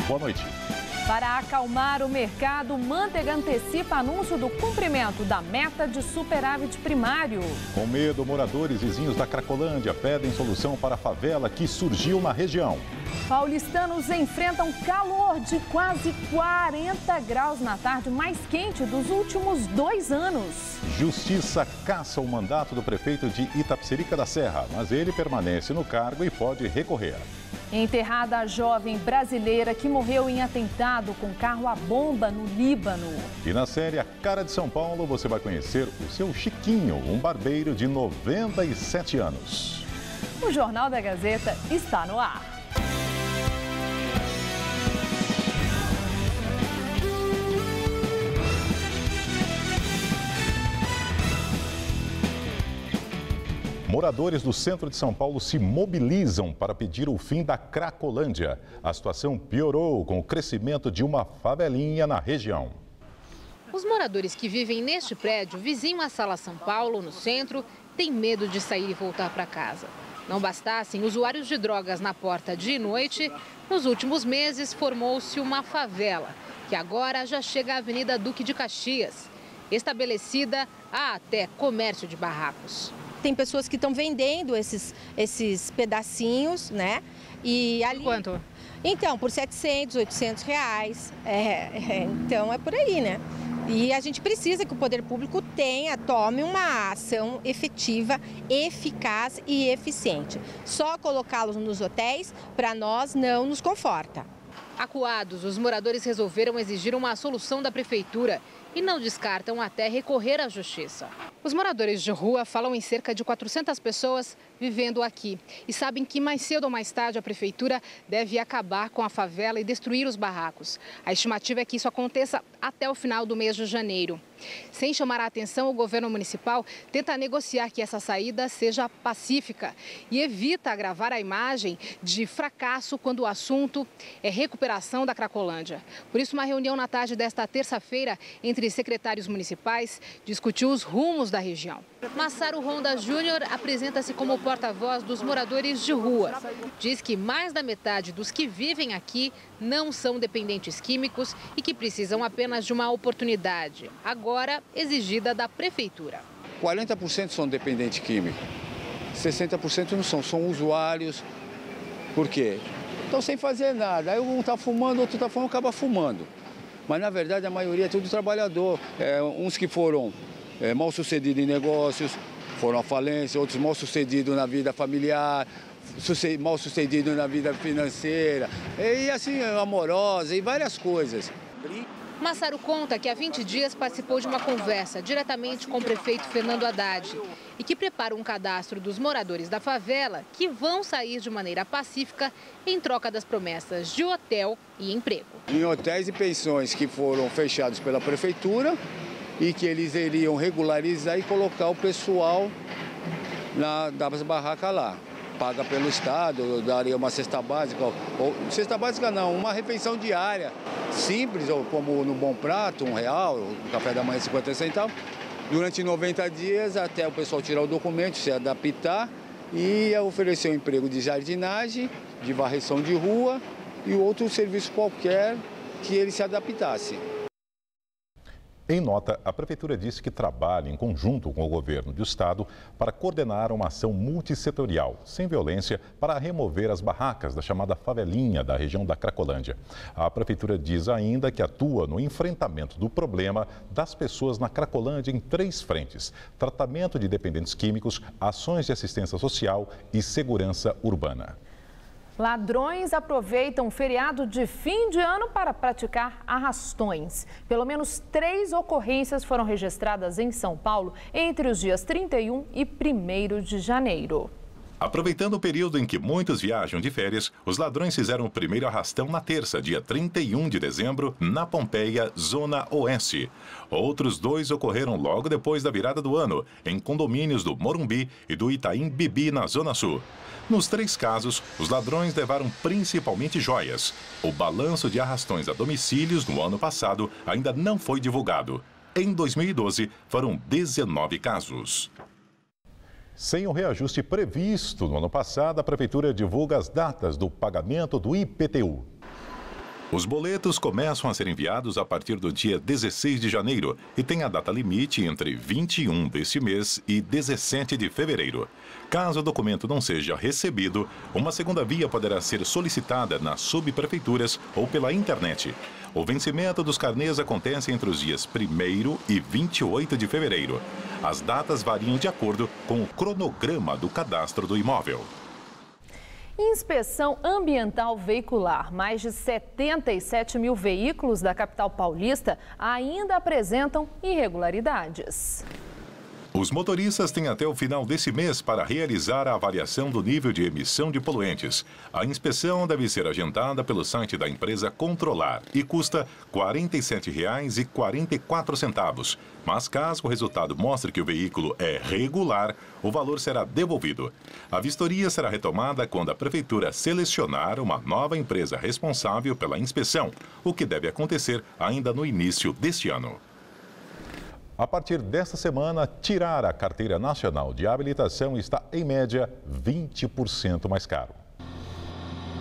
Boa noite. Para acalmar o mercado, Manteiga antecipa anúncio do cumprimento da meta de superávit primário. Com medo, moradores vizinhos da Cracolândia pedem solução para a favela que surgiu na região. Paulistanos enfrentam calor de quase 40 graus na tarde mais quente dos últimos 2 anos. Justiça caça o mandato do prefeito de Itapecerica da Serra, mas ele permanece no cargo e pode recorrer. Enterrada a jovem brasileira que morreu em atentado com carro à bomba no Líbano. E na série A Cara de São Paulo, você vai conhecer o seu Chiquinho, um barbeiro de 97 anos. O Jornal da Gazeta está no ar. Moradores do centro de São Paulo se mobilizam para pedir o fim da Cracolândia. A situação piorou com o crescimento de uma favelinha na região. Os moradores que vivem neste prédio, vizinho à Sala São Paulo, no centro, têm medo de sair e voltar para casa. Não bastassem usuários de drogas na porta dia e noite, nos últimos meses formou-se uma favela, que agora já chega à Avenida Duque de Caxias. Estabelecida, há até comércio de barracos. Tem pessoas que estão vendendo esses pedacinhos, né? E ali... Quanto? Então, por 700, 800 reais. Então, é por aí, né? E a gente precisa que o poder público tome uma ação efetiva, eficaz e eficiente. Só colocá-los nos hotéis, para nós, não nos conforta. Acuados, os moradores resolveram exigir uma solução da prefeitura e não descartam até recorrer à justiça. Os moradores de rua falam em cerca de 400 pessoas vivendo aqui e sabem que mais cedo ou mais tarde a prefeitura deve acabar com a favela e destruir os barracos. A estimativa é que isso aconteça até o final do mês de janeiro. Sem chamar a atenção, o governo municipal tenta negociar que essa saída seja pacífica e evita agravar a imagem de fracasso quando o assunto é recuperação da Cracolândia. Por isso, uma reunião na tarde desta terça-feira entre secretários municipais discutiu os rumos da região. Massaro Ronda Júnior apresenta-se como porta-voz dos moradores de rua. Diz que mais da metade dos que vivem aqui não são dependentes químicos e que precisam apenas de uma oportunidade, agora exigida da prefeitura. 40% são dependentes químicos, 60% não são usuários. Por quê? Estão sem fazer nada. Aí um está fumando, outro está fumando, acaba fumando. Mas, na verdade, a maioria é tudo trabalhador. Uns que foram mal sucedidos em negócios, foram à falência, outros mal sucedidos na vida familiar, mal sucedidos na vida financeira, e assim, amorosa, e várias coisas. Massaro conta que há 20 dias participou de uma conversa diretamente com o prefeito Fernando Haddad e que prepara um cadastro dos moradores da favela que vão sair de maneira pacífica em troca das promessas de hotel e emprego. Em hotéis e pensões que foram fechados pela prefeitura e que eles iriam regularizar e colocar o pessoal das barracas lá. Paga pelo Estado, daria uma cesta básica, ou cesta básica não, uma refeição diária, simples, ou como no Bom Prato, R$1, o café da manhã 50 centavos, durante 90 dias até o pessoal tirar o documento, se adaptar e oferecer um emprego de jardinagem, de varreção de rua e outro serviço qualquer que ele se adaptasse. Em nota, a Prefeitura disse que trabalha em conjunto com o governo do estado para coordenar uma ação multissetorial, sem violência, para remover as barracas da chamada favelinha da região da Cracolândia. A Prefeitura diz ainda que atua no enfrentamento do problema das pessoas na Cracolândia em 3 frentes: tratamento de dependentes químicos, ações de assistência social e segurança urbana. Ladrões aproveitam o feriado de fim de ano para praticar arrastões. Pelo menos 3 ocorrências foram registradas em São Paulo entre os dias 31 e 1º de janeiro. Aproveitando o período em que muitos viajam de férias, os ladrões fizeram o primeiro arrastão na terça, dia 31 de dezembro, na Pompeia, Zona Oeste. Outros 2 ocorreram logo depois da virada do ano, em condomínios do Morumbi e do Itaim Bibi, na Zona Sul. Nos 3 casos, os ladrões levaram principalmente joias. O balanço de arrastões a domicílios no ano passado ainda não foi divulgado. Em 2012, foram 19 casos. Sem o reajuste previsto no ano passado, a Prefeitura divulga as datas do pagamento do IPTU. Os boletos começam a ser enviados a partir do dia 16 de janeiro e tem a data limite entre 21 deste mês e 17 de fevereiro. Caso o documento não seja recebido, uma segunda via poderá ser solicitada nas subprefeituras ou pela internet. O vencimento dos carnês acontece entre os dias 1º e 28 de fevereiro. As datas variam de acordo com o cronograma do cadastro do imóvel. Inspeção ambiental veicular. Mais de 77 mil veículos da capital paulista ainda apresentam irregularidades. Os motoristas têm até o final desse mês para realizar a avaliação do nível de emissão de poluentes. A inspeção deve ser agendada pelo site da empresa Controlar e custa R$ 47,44. Mas caso o resultado mostre que o veículo é regular, o valor será devolvido. A vistoria será retomada quando a prefeitura selecionar uma nova empresa responsável pela inspeção, o que deve acontecer ainda no início deste ano. A partir desta semana, tirar a carteira nacional de habilitação está, em média, 20% mais caro.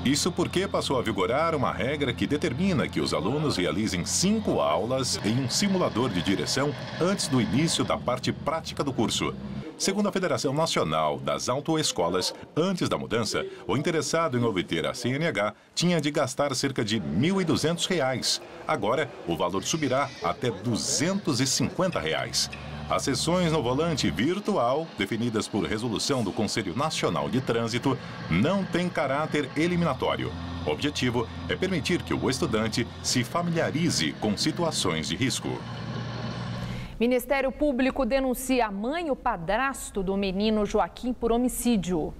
Isso porque passou a vigorar uma regra que determina que os alunos realizem 5 aulas em um simulador de direção antes do início da parte prática do curso. Segundo a Federação Nacional das Autoescolas, antes da mudança, o interessado em obter a CNH tinha de gastar cerca de R$ 1.200. Agora, o valor subirá até R$ 250. As sessões no volante virtual, definidas por resolução do Conselho Nacional de Trânsito, não têm caráter eliminatório. O objetivo é permitir que o estudante se familiarize com situações de risco. Ministério Público denuncia a mãe e o padrasto do menino Joaquim por homicídio.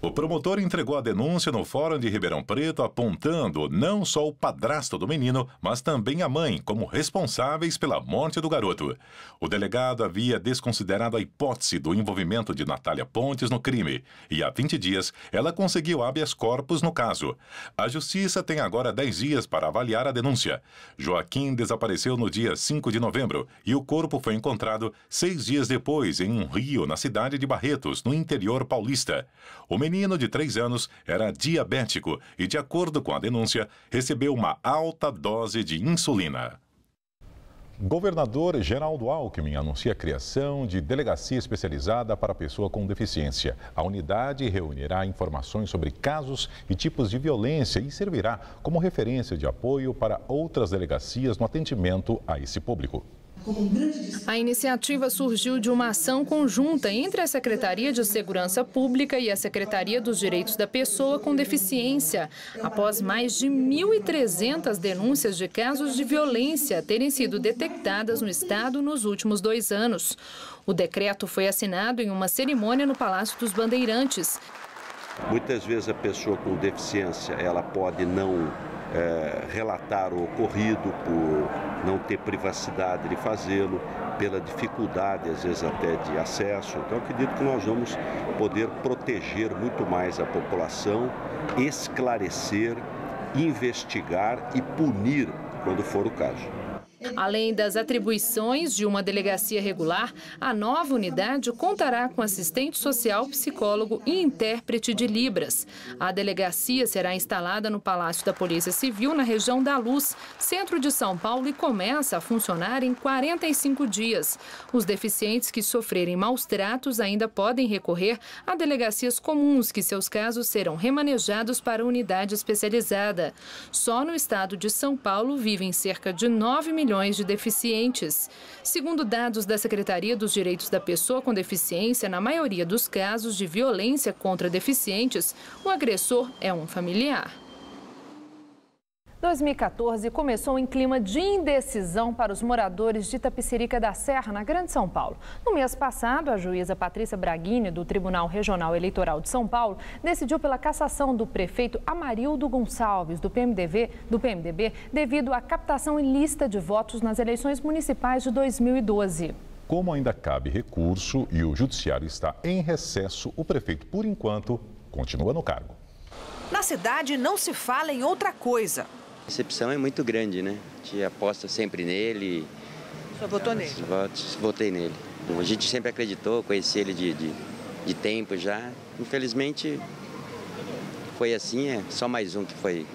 O promotor entregou a denúncia no Fórum de Ribeirão Preto, apontando não só o padrasto do menino, mas também a mãe como responsáveis pela morte do garoto. O delegado havia desconsiderado a hipótese do envolvimento de Natália Pontes no crime e há 20 dias ela conseguiu habeas corpus no caso. A Justiça tem agora 10 dias para avaliar a denúncia. Joaquim desapareceu no dia 5 de novembro e o corpo foi encontrado 6 dias depois em um rio na cidade de Barretos, no interior paulista. O menino de 3 anos era diabético e, de acordo com a denúncia, recebeu uma alta dose de insulina. Governador Geraldo Alckmin anuncia a criação de delegacia especializada para a pessoa com deficiência. A unidade reunirá informações sobre casos e tipos de violência e servirá como referência de apoio para outras delegacias no atendimento a esse público. A iniciativa surgiu de uma ação conjunta entre a Secretaria de Segurança Pública e a Secretaria dos Direitos da Pessoa com Deficiência, após mais de 1.300 denúncias de casos de violência terem sido detectadas no estado nos últimos 2 anos. O decreto foi assinado em uma cerimônia no Palácio dos Bandeirantes. Muitas vezes a pessoa com deficiência ela pode não relatar o ocorrido por não ter privacidade de fazê-lo, pela dificuldade, às vezes até de acesso. Então, eu acredito que nós vamos poder proteger muito mais a população, esclarecer, investigar e punir quando for o caso. Além das atribuições de uma delegacia regular, a nova unidade contará com assistente social, psicólogo e intérprete de Libras. A delegacia será instalada no Palácio da Polícia Civil, na região da Luz, centro de São Paulo, e começa a funcionar em 45 dias. Os deficientes que sofrerem maus tratos ainda podem recorrer a delegacias comuns, que seus casos serão remanejados para unidade especializada. Só no estado de São Paulo vivem cerca de 9 milhões de deficientes. Segundo dados da Secretaria dos Direitos da Pessoa com Deficiência, na maioria dos casos de violência contra deficientes, o agressor é um familiar. 2014 começou em clima de indecisão para os moradores de Itapecerica da Serra, na Grande São Paulo. No mês passado, a juíza Patrícia Braghini, do Tribunal Regional Eleitoral de São Paulo, decidiu pela cassação do prefeito Amarildo Gonçalves, do PMDB, devido à captação ilícita de votos nas eleições municipais de 2012. Como ainda cabe recurso e o judiciário está em recesso, o prefeito, por enquanto, continua no cargo. Na cidade não se fala em outra coisa. A recepção é muito grande, né? A gente aposta sempre nele. Só votou nele? Votei nele. A gente sempre acreditou, conheci ele de tempo já. Infelizmente, foi assim, é só mais um que foi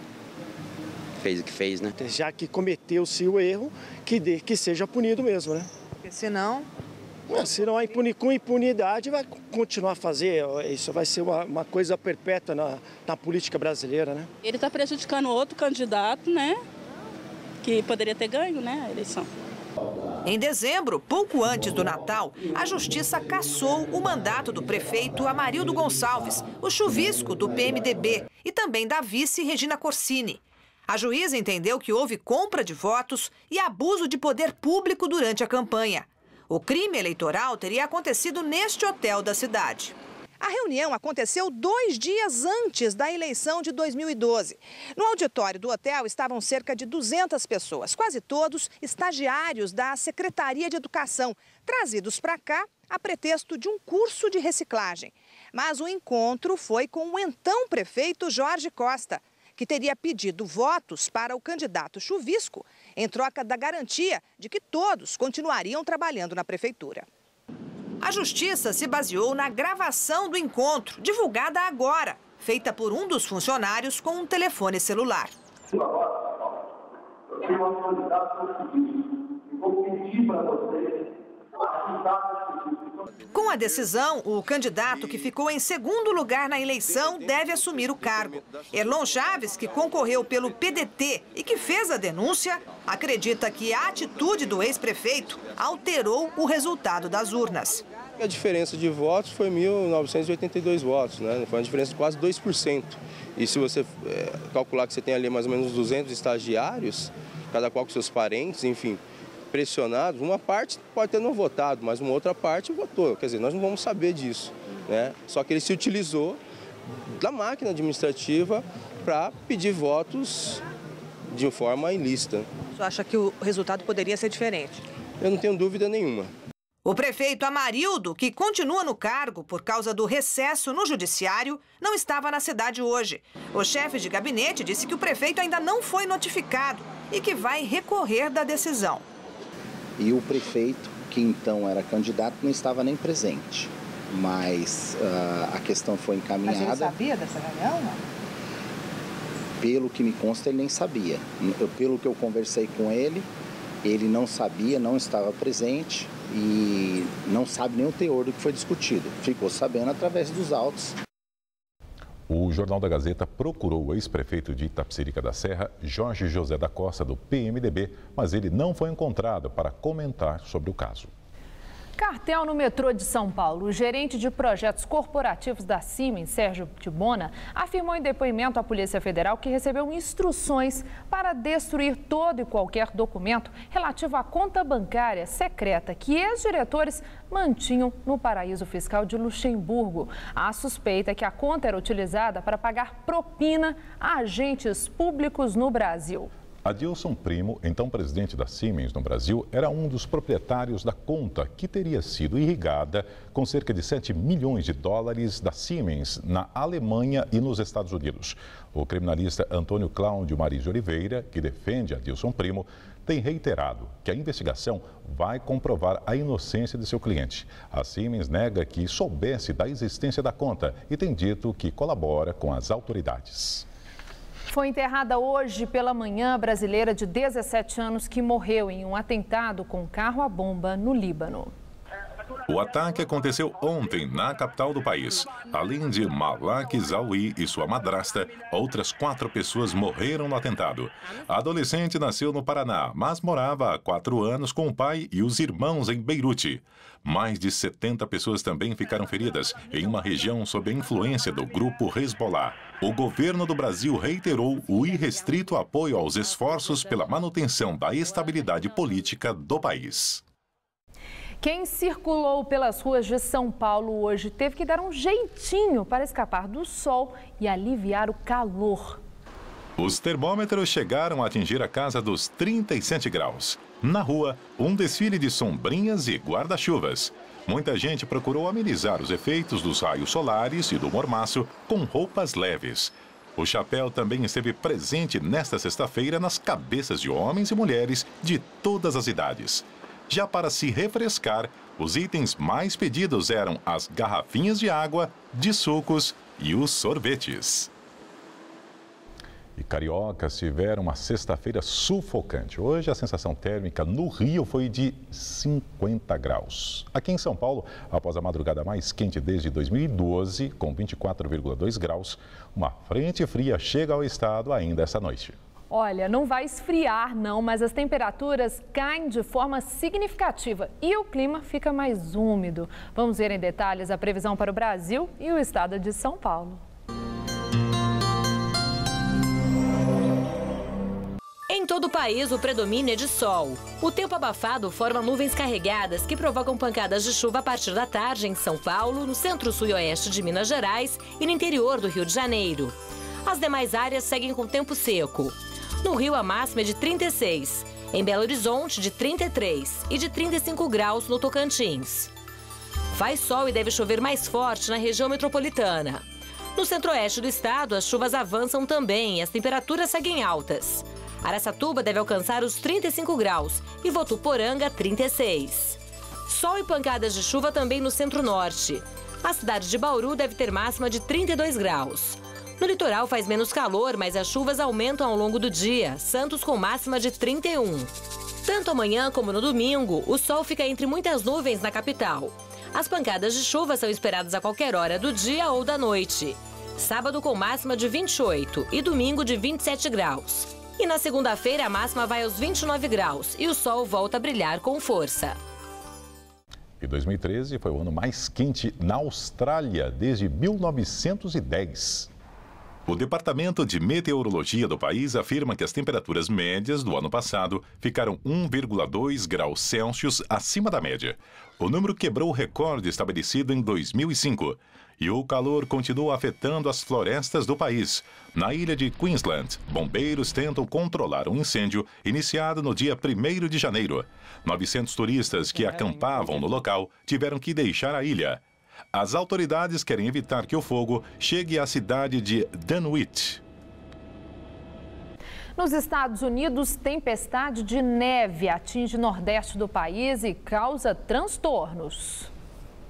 fez o que fez, né? Já que cometeu-se o erro, que seja punido mesmo, né? Porque senão com impunidade vai continuar a fazer. Isso vai ser uma coisa perpétua na política brasileira, né? Ele está prejudicando outro candidato, né? Que poderia ter ganho, né, a eleição. Em dezembro, pouco antes do Natal, a Justiça cassou o mandato do prefeito Amarildo Gonçalves, o chuvisco do PMDB, e também da vice Regina Corsini. A juíza entendeu que houve compra de votos e abuso de poder público durante a campanha. O crime eleitoral teria acontecido neste hotel da cidade. A reunião aconteceu 2 dias antes da eleição de 2012. No auditório do hotel estavam cerca de 200 pessoas, quase todos estagiários da Secretaria de Educação, trazidos para cá a pretexto de um curso de reciclagem. Mas o encontro foi com o então prefeito Jorge Costa, que teria pedido votos para o candidato chuvisco em troca da garantia de que todos continuariam trabalhando na prefeitura. A Justiça se baseou na gravação do encontro, divulgada agora, feita por um dos funcionários com um telefone celular. Eu tenho uma candidato para o chuvisco e vou pedir para vocês ajudar o chuvisco. Com a decisão, o candidato que ficou em segundo lugar na eleição deve assumir o cargo. Erlon Chaves, que concorreu pelo PDT e que fez a denúncia, acredita que a atitude do ex-prefeito alterou o resultado das urnas. A diferença de votos foi 1.982 votos, né? Foi uma diferença de quase 2%. E se você calcular que você tem ali mais ou menos 200 estagiários, cada qual com seus parentes, enfim, pressionados, uma parte pode ter não votado, mas uma outra parte votou. Quer dizer, nós não vamos saber disso, né? Só que ele se utilizou da máquina administrativa para pedir votos de forma ilícita. Você acha que o resultado poderia ser diferente? Eu não tenho dúvida nenhuma. O prefeito Amarildo, que continua no cargo por causa do recesso no judiciário, não estava na cidade hoje. O chefe de gabinete disse que o prefeito ainda não foi notificado e que vai recorrer da decisão. E o prefeito, que então era candidato, não estava nem presente. Mas a questão foi encaminhada. Mas ele sabia dessa reunião, não? Pelo que me consta, ele nem sabia. Pelo que eu conversei com ele, ele não sabia, não estava presente e não sabe nem o teor do que foi discutido. Ficou sabendo através dos autos. O Jornal da Gazeta procurou o ex-prefeito de Itapecerica da Serra, Jorge José da Costa, do PMDB, mas ele não foi encontrado para comentar sobre o caso. Cartel no metrô de São Paulo. O gerente de projetos corporativos da Siemens, Sérgio Tibona, afirmou em depoimento à Polícia Federal que recebeu instruções para destruir todo e qualquer documento relativo à conta bancária secreta que ex-diretores mantinham no paraíso fiscal de Luxemburgo. A suspeita é que a conta era utilizada para pagar propina a agentes públicos no Brasil. Adilson Primo, então presidente da Siemens no Brasil, era um dos proprietários da conta que teria sido irrigada com cerca de 7 milhões de dólares da Siemens na Alemanha e nos Estados Unidos. O criminalista Antônio Cláudio Maris de Oliveira, que defende Adilson Primo, tem reiterado que a investigação vai comprovar a inocência de seu cliente. A Siemens nega que soubesse da existência da conta e tem dito que colabora com as autoridades. Foi enterrada hoje pela manhã a brasileira de 17 anos que morreu em um atentado com carro à bomba no Líbano. O ataque aconteceu ontem na capital do país. Além de Malak Zawi e sua madrasta, outras 4 pessoas morreram no atentado. A adolescente nasceu no Paraná, mas morava há 4 anos com o pai e os irmãos em Beirute. Mais de 70 pessoas também ficaram feridas em uma região sob a influência do grupo Hezbollah. O governo do Brasil reiterou o irrestrito apoio aos esforços pela manutenção da estabilidade política do país. Quem circulou pelas ruas de São Paulo hoje teve que dar um jeitinho para escapar do sol e aliviar o calor. Os termômetros chegaram a atingir a casa dos 37 graus. Na rua, um desfile de sombrinhas e guarda-chuvas. Muita gente procurou amenizar os efeitos dos raios solares e do mormaço com roupas leves. O chapéu também esteve presente nesta sexta-feira nas cabeças de homens e mulheres de todas as idades. Já para se refrescar, os itens mais pedidos eram as garrafinhas de água, de sucos e os sorvetes. E cariocas tiveram uma sexta-feira sufocante. Hoje a sensação térmica no Rio foi de 50 graus. Aqui em São Paulo, após a madrugada mais quente desde 2012, com 24,2 graus, uma frente fria chega ao estado ainda esta noite. Olha, não vai esfriar não, mas as temperaturas caem de forma significativa e o clima fica mais úmido. Vamos ver em detalhes a previsão para o Brasil e o estado de São Paulo. Em todo o país, o predomínio é de sol. O tempo abafado forma nuvens carregadas que provocam pancadas de chuva a partir da tarde em São Paulo, no centro-sul e oeste de Minas Gerais e no interior do Rio de Janeiro. As demais áreas seguem com tempo seco. No Rio, a máxima é de 36, em Belo Horizonte, de 33 e de 35 graus no Tocantins. Faz sol e deve chover mais forte na região metropolitana. No centro-oeste do estado, as chuvas avançam também e as temperaturas seguem altas. Araçatuba deve alcançar os 35 graus e Votuporanga 36. Sol e pancadas de chuva também no centro-norte. A cidade de Bauru deve ter máxima de 32 graus. No litoral faz menos calor, mas as chuvas aumentam ao longo do dia. Santos com máxima de 31. Tanto amanhã como no domingo, o sol fica entre muitas nuvens na capital. As pancadas de chuva são esperadas a qualquer hora do dia ou da noite. Sábado com máxima de 28 e domingo de 27 graus. E na segunda-feira a máxima vai aos 29 graus e o sol volta a brilhar com força. E 2013 foi o ano mais quente na Austrália desde 1910. O Departamento de Meteorologia do país afirma que as temperaturas médias do ano passado ficaram 1,2 graus Celsius acima da média. O número quebrou o recorde estabelecido em 2005. E o calor continua afetando as florestas do país. Na ilha de Queensland, bombeiros tentam controlar um incêndio iniciado no dia 1º de janeiro. 900 turistas que acampavam no local tiveram que deixar a ilha. As autoridades querem evitar que o fogo chegue à cidade de Dunwich. Nos Estados Unidos, tempestade de neve atinge o nordeste do país e causa transtornos.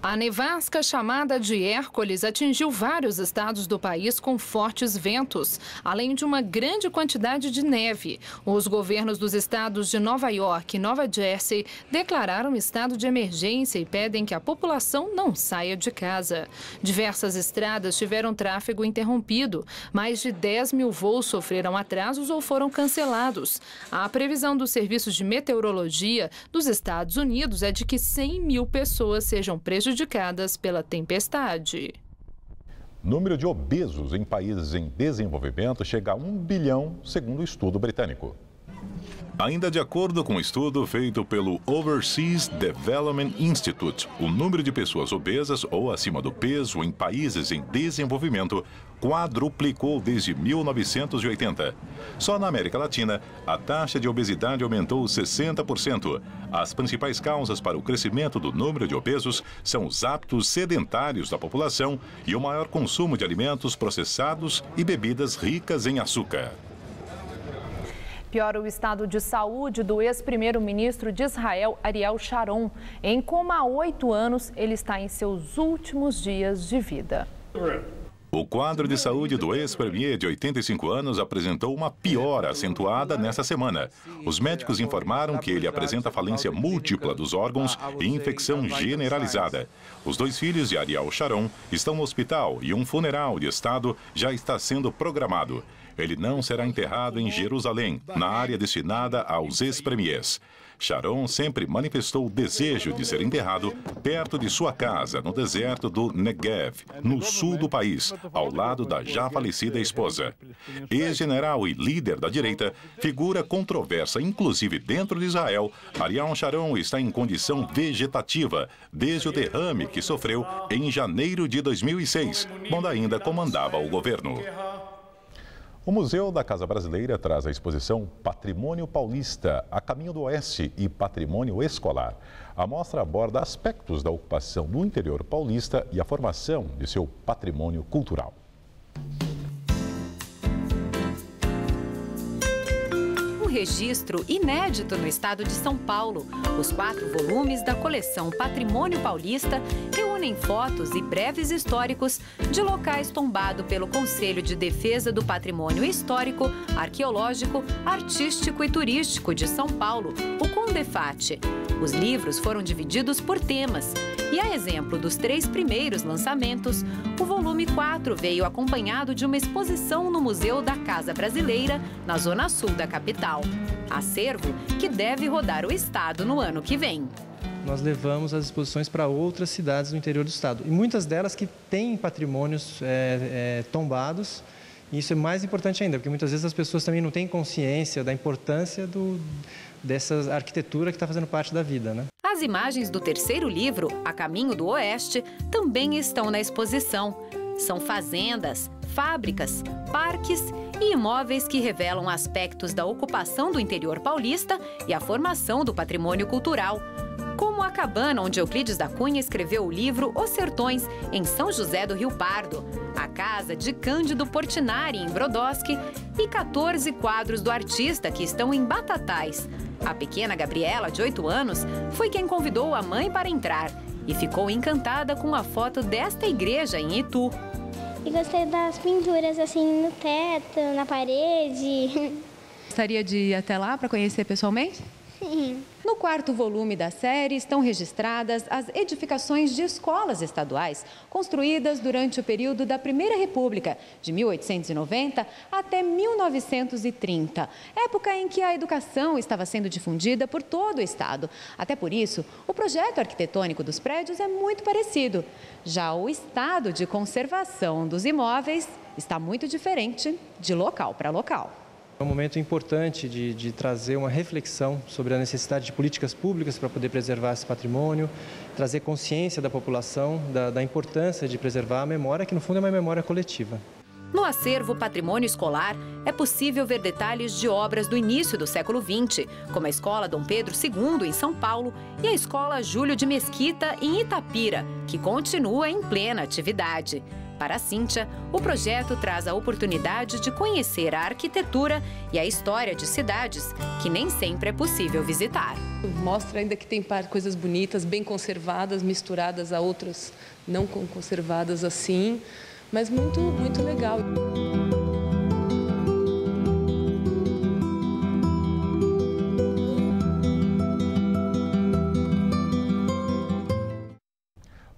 A nevasca, chamada de Hércules, atingiu vários estados do país com fortes ventos, além de uma grande quantidade de neve. Os governos dos estados de Nova York e Nova Jersey declararam estado de emergência e pedem que a população não saia de casa. Diversas estradas tiveram tráfego interrompido. Mais de 10 mil voos sofreram atrasos ou foram cancelados. A previsão dos serviços de meteorologia dos Estados Unidos é de que 100 mil pessoas sejam prejudicadas pela tempestade. Número de obesos em países em desenvolvimento chega a 1 bilhão, segundo o estudo britânico. Ainda de acordo com um estudo feito pelo Overseas Development Institute, o número de pessoas obesas ou acima do peso em países em desenvolvimento quadruplicou desde 1980. Só na América Latina, a taxa de obesidade aumentou 60%. As principais causas para o crescimento do número de obesos são os hábitos sedentários da população e o maior consumo de alimentos processados e bebidas ricas em açúcar. Piora o estado de saúde do ex-primeiro-ministro de Israel, Ariel Sharon. Em coma há 8 anos, ele está em seus últimos dias de vida. O quadro de saúde do ex-premier de 85 anos apresentou uma piora acentuada nesta semana. Os médicos informaram que ele apresenta falência múltipla dos órgãos e infecção generalizada. Os 2 filhos de Ariel Sharon estão no hospital e um funeral de estado já está sendo programado. Ele não será enterrado em Jerusalém, na área destinada aos ex-premiers. Sharon sempre manifestou o desejo de ser enterrado perto de sua casa, no deserto do Negev, no sul do país, ao lado da já falecida esposa. Ex-general e líder da direita, figura controversa inclusive dentro de Israel, Ariel Sharon está em condição vegetativa desde o derrame que sofreu em janeiro de 2006, quando ainda comandava o governo. O Museu da Casa Brasileira traz a exposição Patrimônio Paulista, a Caminho do Oeste e Patrimônio Escolar. A mostra aborda aspectos da ocupação do interior paulista e a formação de seu patrimônio cultural. Um registro inédito no estado de São Paulo. Os 4 volumes da coleção Patrimônio Paulista reúnem reúnem fotos e breves históricos de locais tombados pelo Conselho de Defesa do Patrimônio Histórico, Arqueológico, Artístico e Turístico de São Paulo, o CONDEFAT. Os livros foram divididos por temas e, a exemplo dos 3 primeiros lançamentos, o volume 4 veio acompanhado de uma exposição no Museu da Casa Brasileira, na zona sul da capital. Acervo que deve rodar o estado no ano que vem. Nós levamos as exposições para outras cidades do interior do estado, e muitas delas que têm patrimônios tombados. E isso é mais importante ainda, porque muitas vezes as pessoas também não têm consciência da importância dessa arquitetura que está fazendo parte da vida, né? As imagens do terceiro livro, A Caminho do Oeste, também estão na exposição. São fazendas, fábricas, parques e imóveis que revelam aspectos da ocupação do interior paulista e a formação do patrimônio cultural. Como a cabana onde Euclides da Cunha escreveu o livro Os Sertões, em São José do Rio Pardo, a casa de Cândido Portinari, em Brodowski, e 14 quadros do artista que estão em Batatais. A pequena Gabriela, de 8 anos, foi quem convidou a mãe para entrar e ficou encantada com a foto desta igreja em Itu. E gostei das pinturas assim no teto, na parede. Gostaria de ir até lá para conhecer pessoalmente? Sim. No 4º volume da série estão registradas as edificações de escolas estaduais construídas durante o período da Primeira República, de 1890 até 1930, época em que a educação estava sendo difundida por todo o estado. Até por isso, o projeto arquitetônico dos prédios é muito parecido. Já o estado de conservação dos imóveis está muito diferente de local para local. É um momento importante de trazer uma reflexão sobre a necessidade de políticas públicas para poder preservar esse patrimônio, trazer consciência da população da importância de preservar a memória, que no fundo é uma memória coletiva. No acervo Patrimônio Escolar, é possível ver detalhes de obras do início do século XX, como a Escola Dom Pedro II, em São Paulo, e a Escola Júlio de Mesquita, em Itapira, que continua em plena atividade. Para a Cíntia, o projeto traz a oportunidade de conhecer a arquitetura e a história de cidades que nem sempre é possível visitar. Mostra ainda que tem coisas bonitas, bem conservadas, misturadas a outras não conservadas assim, mas muito, muito legal.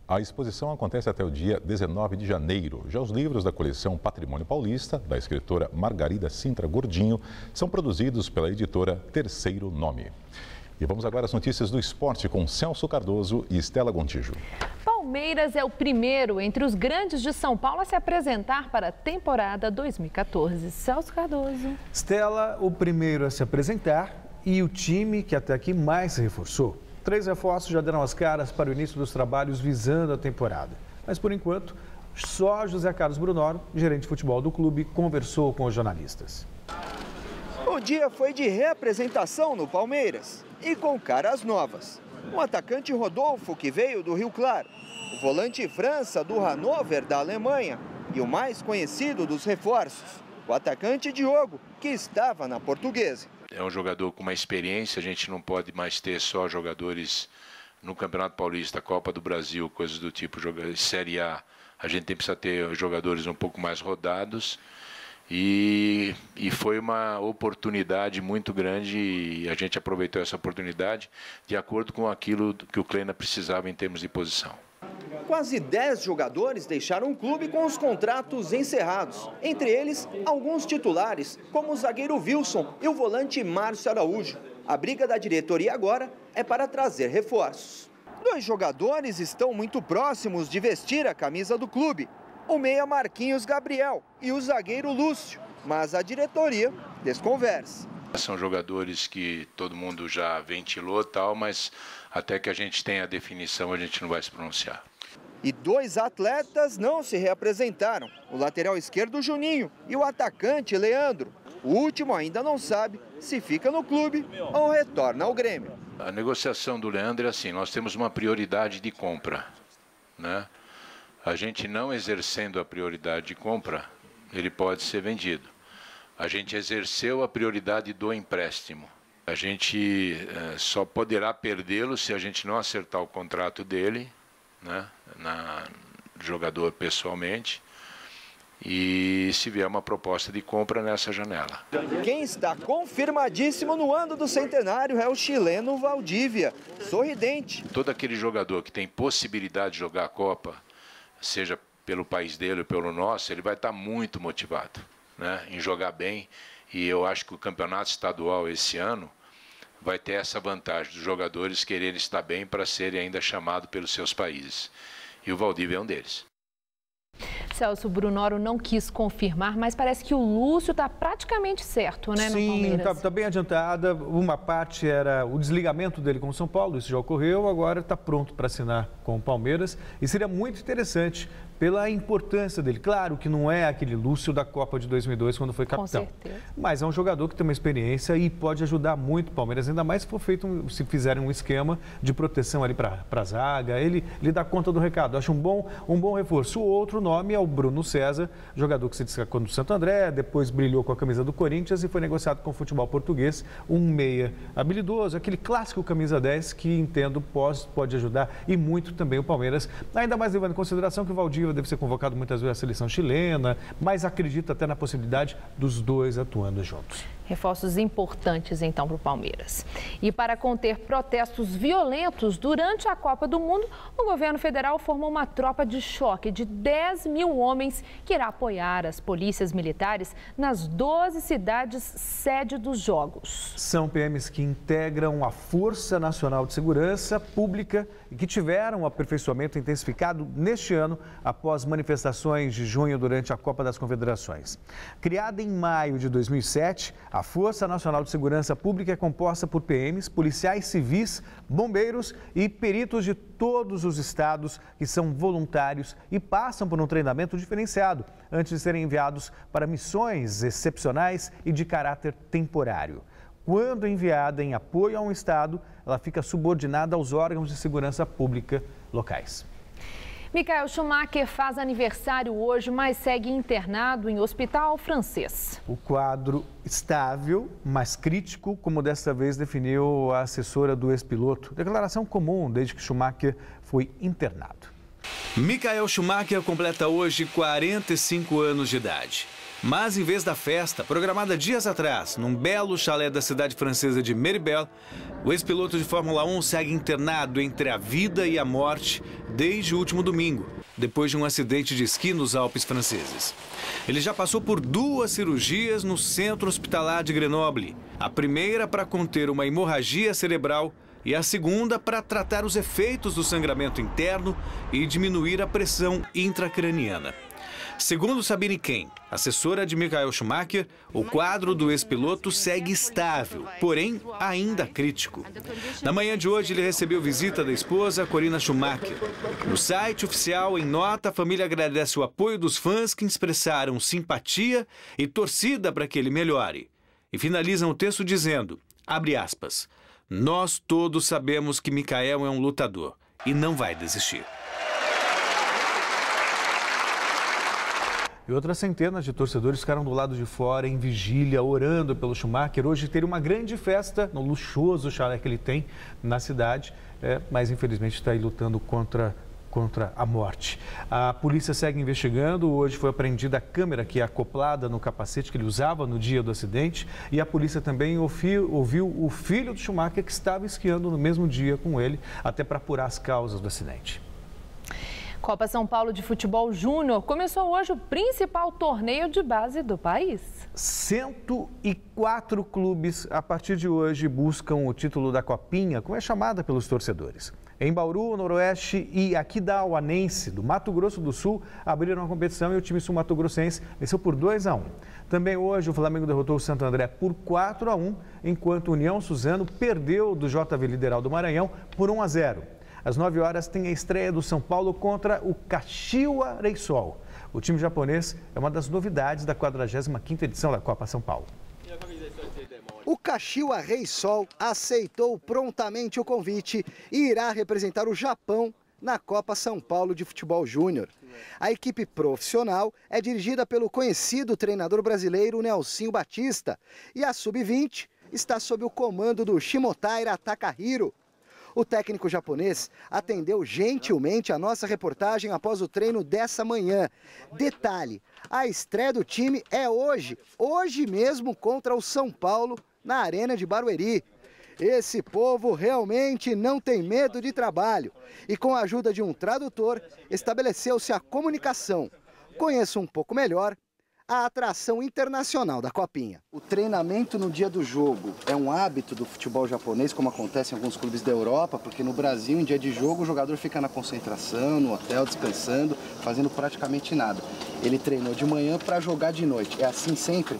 A exposição acontece até o dia 19 de janeiro. Já os livros da coleção Patrimônio Paulista, da escritora Margarida Sintra Gordinho, são produzidos pela editora Terceiro Nome. E vamos agora às notícias do esporte com Celso Cardoso e Estela Gontijo. Palmeiras é o primeiro entre os grandes de São Paulo a se apresentar para a temporada 2014. Celso Cardoso. Estela, o primeiro a se apresentar e o time que até aqui mais se reforçou. 3 reforços já deram as caras para o início dos trabalhos visando a temporada. Mas, por enquanto, só José Carlos Brunoro, gerente de futebol do clube, conversou com os jornalistas. O dia foi de reapresentação no Palmeiras e com caras novas. O atacante Rodolfo, que veio do Rio Claro, o volante França, do Hannover, da Alemanha, e o mais conhecido dos reforços, o atacante Diogo, que estava na Portuguesa. É um jogador com uma experiência, a gente não pode mais ter só jogadores no Campeonato Paulista, Copa do Brasil, coisas do tipo, Série A. A gente precisa ter jogadores um pouco mais rodados e foi uma oportunidade muito grande e a gente aproveitou essa oportunidade de acordo com aquilo que o Kleina precisava em termos de posição. Quase 10 jogadores deixaram o clube com os contratos encerrados. Entre eles, alguns titulares, como o zagueiro Wilson e o volante Márcio Araújo. A briga da diretoria agora é para trazer reforços. 2 jogadores estão muito próximos de vestir a camisa do clube. O meia Marquinhos Gabriel e o zagueiro Lúcio. Mas a diretoria desconversa. São jogadores que todo mundo já ventilou tal, mas até que a gente tenha a definição a gente não vai se pronunciar. E 2 atletas não se reapresentaram, o lateral esquerdo Juninho e o atacante Leandro. O último ainda não sabe se fica no clube ou retorna ao Grêmio. A negociação do Leandro é assim, nós temos uma prioridade de compra, né? A gente não exercendo a prioridade de compra, ele pode ser vendido. A gente exerceu a prioridade do empréstimo. A gente só poderá perdê-lo se a gente não acertar o contrato dele, né? jogador pessoalmente. E se vier uma proposta de compra nessa janela. Quem está confirmadíssimo no ano do centenário é o chileno Valdívia, sorridente. Todo aquele jogador que tem possibilidade de jogar a Copa, seja pelo país dele ou pelo nosso, ele vai estar muito motivado, né, em jogar bem. E eu acho que o campeonato estadual esse ano vai ter essa vantagem dos jogadores quererem estar bem para serem ainda chamados pelos seus países. E o Valdívia é um deles. Celso, Brunoro não quis confirmar, mas parece que o Lúcio está praticamente certo, né, no Palmeiras? Sim, está bem adiantada. Uma parte era o desligamento dele com o São Paulo, isso já ocorreu, agora está pronto para assinar com o Palmeiras. E seria muito interessante pela importância dele. Claro que não é aquele Lúcio da Copa de 2002, quando foi capitão. Com certeza. Mas é um jogador que tem uma experiência e pode ajudar muito o Palmeiras, ainda mais se for feito, se fizerem um esquema de proteção ali para a zaga. Ele dá conta do recado. Acho um bom reforço. O outro nome é o Bruno César, jogador que se destacou no Santo André, depois brilhou com a camisa do Corinthians e foi negociado com o futebol português. Um meia habilidoso, aquele clássico camisa 10 que entendo pode ajudar e muito também o Palmeiras. Ainda mais levando em consideração que o Valdívia deve ser convocado muitas vezes à seleção chilena, mas acredita até na possibilidade dos dois atuando juntos. Reforços importantes, então, para o Palmeiras. E para conter protestos violentos durante a Copa do Mundo, o governo federal formou uma tropa de choque de 10 mil homens que irá apoiar as polícias militares nas 12 cidades sede dos Jogos. São PMs que integram a Força Nacional de Segurança Pública e que tiveram um aperfeiçoamento intensificado neste ano após manifestações de junho durante a Copa das Confederações. Criada em maio de 2007, a Força Nacional de Segurança Pública é composta por PMs, policiais civis, bombeiros e peritos de todos os estados que são voluntários e passam por um treinamento diferenciado antes de serem enviados para missões excepcionais e de caráter temporário. Quando enviada em apoio a um estado, ela fica subordinada aos órgãos de segurança pública locais. Michael Schumacher faz aniversário hoje, mas segue internado em hospital francês. O quadro estável, mas crítico, como desta vez definiu a assessora do ex-piloto. Declaração comum desde que Schumacher foi internado. Michael Schumacher completa hoje 45 anos de idade. Mas em vez da festa, programada dias atrás, num belo chalé da cidade francesa de Méribel, o ex-piloto de Fórmula 1 segue internado entre a vida e a morte desde o último domingo, depois de um acidente de esqui nos Alpes franceses. Ele já passou por 2 cirurgias no centro hospitalar de Grenoble. A primeira para conter uma hemorragia cerebral e a segunda para tratar os efeitos do sangramento interno e diminuir a pressão intracraniana. Segundo Sabine Ken, assessora de Michael Schumacher, o quadro do ex-piloto segue estável, porém ainda crítico. Na manhã de hoje, ele recebeu visita da esposa, Corinna Schumacher. No site oficial, em nota, a família agradece o apoio dos fãs que expressaram simpatia e torcida para que ele melhore. E finalizam o texto dizendo, abre aspas, nós todos sabemos que Michael é um lutador e não vai desistir. E outras centenas de torcedores ficaram do lado de fora, em vigília, orando pelo Schumacher. Hoje teria uma grande festa no luxuoso chalé que ele tem na cidade, mas infelizmente está aí lutando contra a morte. A polícia segue investigando. Hoje foi apreendida a câmera que é acoplada no capacete que ele usava no dia do acidente. E a polícia também ouviu o filho do Schumacher que estava esquiando no mesmo dia com ele, até para apurar as causas do acidente. Copa São Paulo de Futebol Júnior começou hoje o principal torneio de base do país. 104 clubes, a partir de hoje, buscam o título da Copinha, como é chamada pelos torcedores. Em Bauru, Noroeste e Aquidauanense, do Mato Grosso do Sul, abriram a competição e o time sul-mato-grossense venceu por 2-1. Também hoje, o Flamengo derrotou o Santo André por 4-1, enquanto o União Suzano perdeu do JV Lideral do Maranhão por 1-0. Às 9 horas tem a estreia do São Paulo contra o Kashiwa Reysol. O time japonês é uma das novidades da 45ª edição da Copa São Paulo. O Kashiwa Reysol aceitou prontamente o convite e irá representar o Japão na Copa São Paulo de Futebol Júnior. A equipe profissional é dirigida pelo conhecido treinador brasileiro Nelsinho Batista e a Sub-20 está sob o comando do Shimotaira Takahiro. O técnico japonês atendeu gentilmente a nossa reportagem após o treino dessa manhã. Detalhe, a estreia do time é hoje mesmo contra o São Paulo, na Arena de Barueri. Esse povo realmente não tem medo de trabalho e, com a ajuda de um tradutor, estabeleceu-se a comunicação. Conheça um pouco melhor a atração internacional da Copinha. O treinamento no dia do jogo é um hábito do futebol japonês, como acontece em alguns clubes da Europa, porque no Brasil, em dia de jogo, o jogador fica na concentração, no hotel, descansando, fazendo praticamente nada. Ele treinou de manhã para jogar de noite. É assim sempre?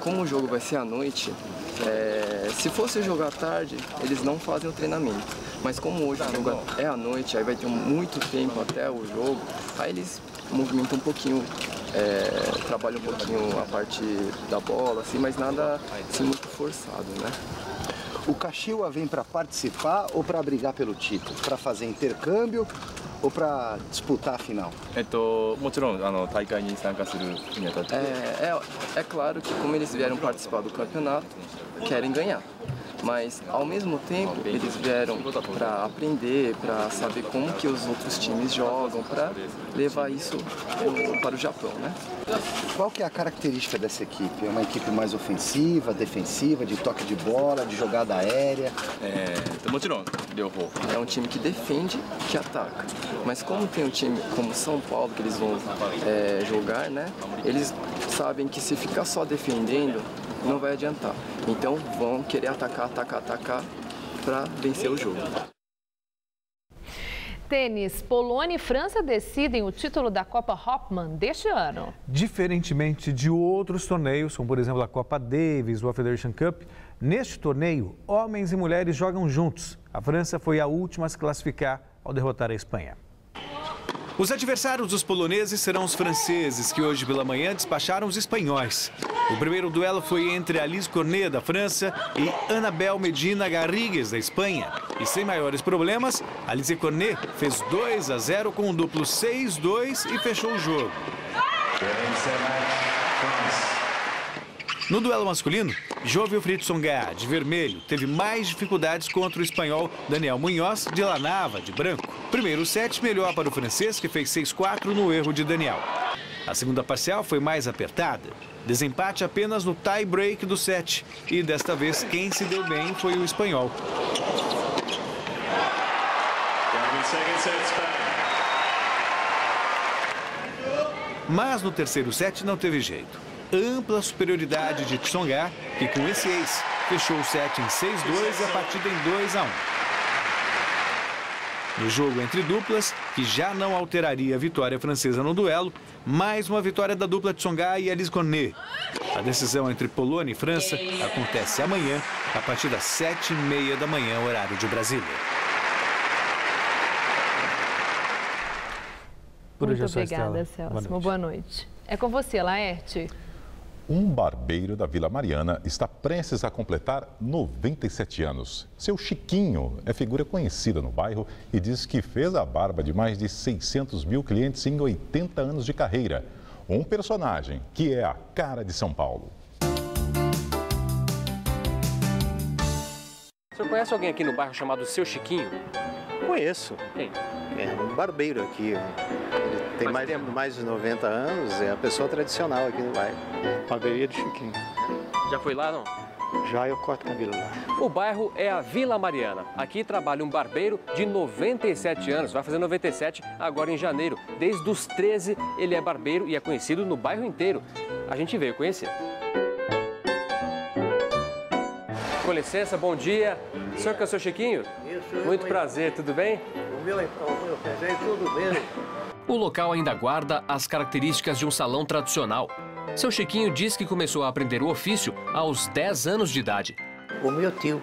Como o jogo vai ser à noite, se fosse jogar à tarde, eles não fazem o treinamento. Mas como hoje o jogo é à noite, aí vai ter muito tempo até o jogo, aí eles movimentam um pouquinho, trabalham um pouquinho a parte da bola, assim, mas nada assim, muito forçado, né? O Kashiwa vem para participar ou para brigar pelo título? Para fazer intercâmbio ou para disputar a final? É claro que como eles vieram participar do campeonato, querem ganhar. Mas, ao mesmo tempo, eles vieram para aprender, para saber como que os outros times jogam, para levar isso para o Japão, né? Qual que é a característica dessa equipe? É uma equipe mais ofensiva, defensiva, de toque de bola, de jogada aérea? É um time que defende, que ataca. Mas como tem um time como São Paulo, que eles vão jogar, né? Eles sabem que se ficar só defendendo, não vai adiantar. Então vão querer atacar para vencer o jogo. Tênis, Polônia e França decidem o título da Copa Hopman deste ano. Diferentemente de outros torneios, como por exemplo a Copa Davis ou a Federation Cup, neste torneio, homens e mulheres jogam juntos. A França foi a última a se classificar ao derrotar a Espanha. Os adversários dos poloneses serão os franceses, que hoje pela manhã despacharam os espanhóis. O primeiro duelo foi entre Alice Cornet, da França, e Anabel Medina Garrigues, da Espanha. E sem maiores problemas, Alice Cornet fez 2-0 com um duplo 6-2 e fechou o jogo. No duelo masculino, Jo-Wilfried Tsonga, de vermelho, teve mais dificuldades contra o espanhol Daniel Muñoz, de Lanava, de branco. Primeiro set melhor para o francês, que fez 6-4 no erro de Daniel. A segunda parcial foi mais apertada. Desempate apenas no tie-break do set. E desta vez quem se deu bem foi o espanhol. Mas no terceiro set não teve jeito. Ampla superioridade de Tsonga, que com esse ace fechou o set em 6-2 e a partida em 2-1. No jogo entre duplas, que já não alteraria a vitória francesa no duelo, mais uma vitória da dupla Tsonga e Alice Cornet. A decisão entre Polônia e França acontece amanhã, a partir das 7h30 da manhã, horário de Brasília. Muito obrigada, Celso. Uma boa noite. É com você, Laerte. Um barbeiro da Vila Mariana está prestes a completar 97 anos. Seu Chiquinho é figura conhecida no bairro e diz que fez a barba de mais de 600 mil clientes em 80 anos de carreira. Um personagem que é a cara de São Paulo. O senhor conhece alguém aqui no bairro chamado Seu Chiquinho? Conheço. Quem? É um barbeiro aqui. Ele tem mais de 90 anos, é a pessoa tradicional aqui no bairro. Barbearia do Chiquinho. Já foi lá, não? Já, eu corto cabelo lá. O bairro é a Vila Mariana. Aqui trabalha um barbeiro de 97 anos, vai fazer 97 agora em janeiro. Desde os 13 ele é barbeiro e é conhecido no bairro inteiro. A gente veio conhecer. Com licença, bom dia. O senhor que é o seu Chiquinho? Isso. Muito prazer, tudo bem? O meu prazer, tudo bem. O local ainda guarda as características de um salão tradicional. Seu Chiquinho diz que começou a aprender o ofício aos 10 anos de idade. O meu tio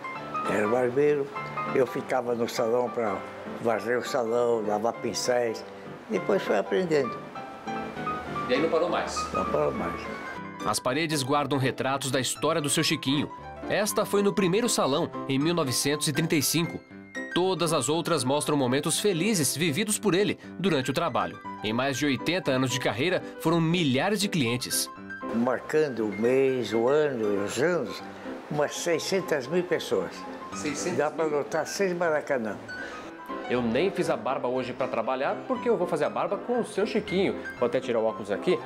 era barbeiro, eu ficava no salão para varrer o salão, lavar pincéis, depois foi aprendendo. E aí não parou mais? Não parou mais. As paredes guardam retratos da história do seu Chiquinho. Esta foi no primeiro salão, em 1935. Todas as outras mostram momentos felizes vividos por ele durante o trabalho. Em mais de 80 anos de carreira, foram milhares de clientes. Marcando o mês, o ano, os anos, umas 600 mil pessoas. 600 Dá para lotar 6 Maracanã. Eu nem fiz a barba hoje para trabalhar, porque eu vou fazer a barba com o seu Chiquinho. Vou até tirar o óculos aqui.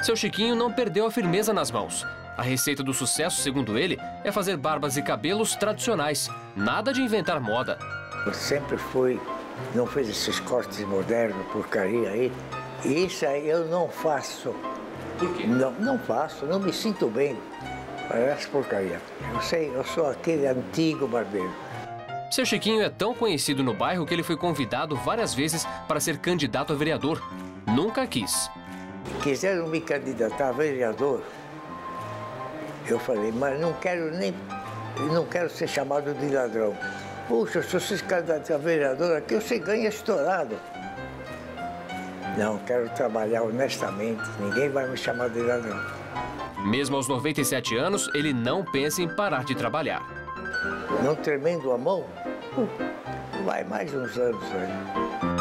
Seu Chiquinho não perdeu a firmeza nas mãos. A receita do sucesso, segundo ele, é fazer barbas e cabelos tradicionais. Nada de inventar moda. Eu sempre fui, não fiz esses cortes modernos, porcaria aí. Isso aí eu não faço. Por quê? Não faço, não me sinto bem. Parece porcaria. Eu sou aquele antigo barbeiro. Seu Chiquinho é tão conhecido no bairro que ele foi convidado várias vezes para ser candidato a vereador. Nunca quis. Quiseram me candidatar a vereador. Eu falei, mas não quero ser chamado de ladrão. Puxa, se você se candidatar a vereador aqui, você ganha estourado. Não, quero trabalhar honestamente. Ninguém vai me chamar de ladrão. Mesmo aos 97 anos, ele não pensa em parar de trabalhar. Não tremendo a mão? Vai mais uns anos aí.